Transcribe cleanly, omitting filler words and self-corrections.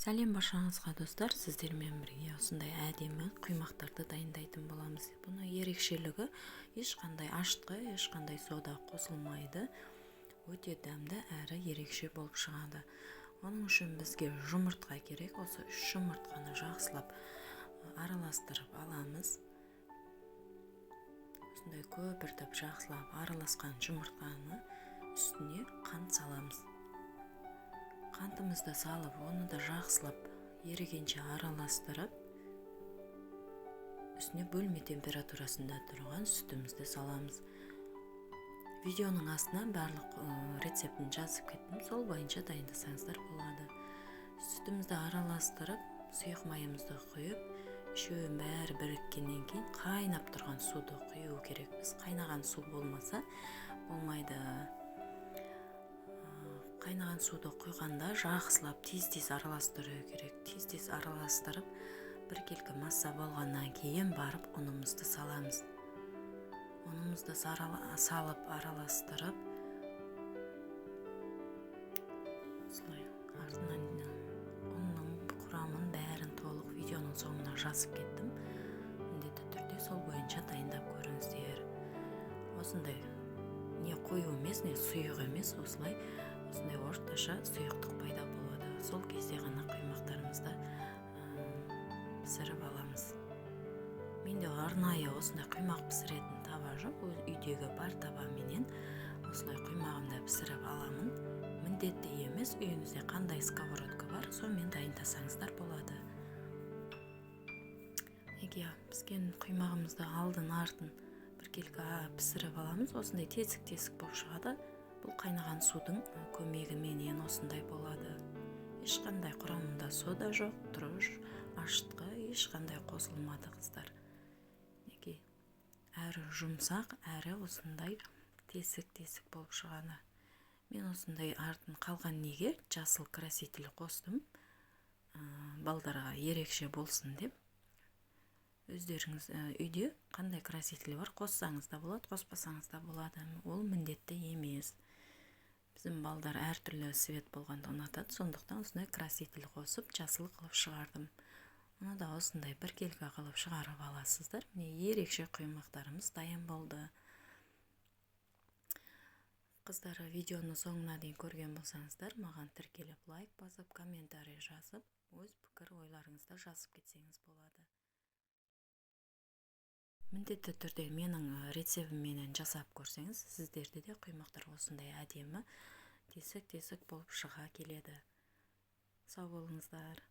Сәлем баршаңызға достар, сіздермен бірге осындай әдемі құймақтарды дайындайтын боламыз. Бұны ерекшелігі ешқандай ашытқы, ешқандай сода қосылмайды. Өте дәмді әрі ерекше болып шығады. Оның үшін бізге жұмыртқа керек. Осы 3 жұмыртқаны жақсылап араластырып аламыз. Осындай көпіртіп жақсылап араласқан жұмыртқаны үстіне қант саламыз. Қантымызды салып, оны да жақсылап ерігенше араластырып, үстіне бөлме температурасында тұрған сүтімізді саламыз. Видеоның астына барлық рецептін жазып кеттім, сол бойынша дайындасаңыздар болады. Сүтімізді араластырып, сұйық майымызды құйып, үшеуін бәрі біріккеннен кейін қайнап тұрған суды құю керек. Біз қайнаған су болмаса болмайды. Қайнаған суды құйғанда жақсылап тез-тез араластыру керек. Тез-тез араластырып, біркелкі масса болғаннан кейін барып ұнымызды саламыз. Ұнымызды салып араластырып, артынан ұнның құрамын бәрін толық видеоның соңына жазып кеттім. Міндетті түрде сол бойынша дайындап көріңіздер. Осындай не қою емес, не сұйық емес, осындай орташа сұйықтық пайда болады. Сол кезде ғана құймақтарымызды пісіріп аламыз. Менде арнайы осындай құймақ пісіретін тава жоқ. Үйдегі бар таваменен осылай құймағымды пісіріп аламын. Міндетті емес, үйіңізде қандай сковородка бар, сонымен дайындасаңыздар болады. Егер піскен құймағымызды алдын артын біркелкі пісіріп аламыз, осындай тесік-тесік болып шығады. Бұл қайнаған судың көмегіменен осындай болады. Ешқандай құрамында сода жоқ, тұрыш, ашытқы ешқандай қосылмады қыздар. Әрі жұмсақ, әрі осындай тесік-тесік болып шығады. Мен осындай артын қалған неге жасыл краситель қостым. Балдарға ерекше болсын деп. Өздеріңіз үйде қандай краситель бар, қоссаңыз да болады, қоспасаңыз да болады. Ол міндетті емес. Біздің балдар әртүрлі свет болғанда ұнатады, сондықтан осындай краситель қосып, жасыл қылып шығардым. Оны да осындай біркелкі қылып шығарып аласыздар. Міне ерекше құймақтарымыз дайын болды. Қыздар, видеоны соңына дейін көрген болсаңыздар, маған тіркеліп лайк басып, комментарий жазып, өз пікір ойларыңызды жазып кетсеңіз болады. Міндетті түрде менің рецебімменен жасап көрсеңіз, сіздерде де құймақтар осындай әдемі тесік-тесік болып шыға келеді. Сау болыңыздар.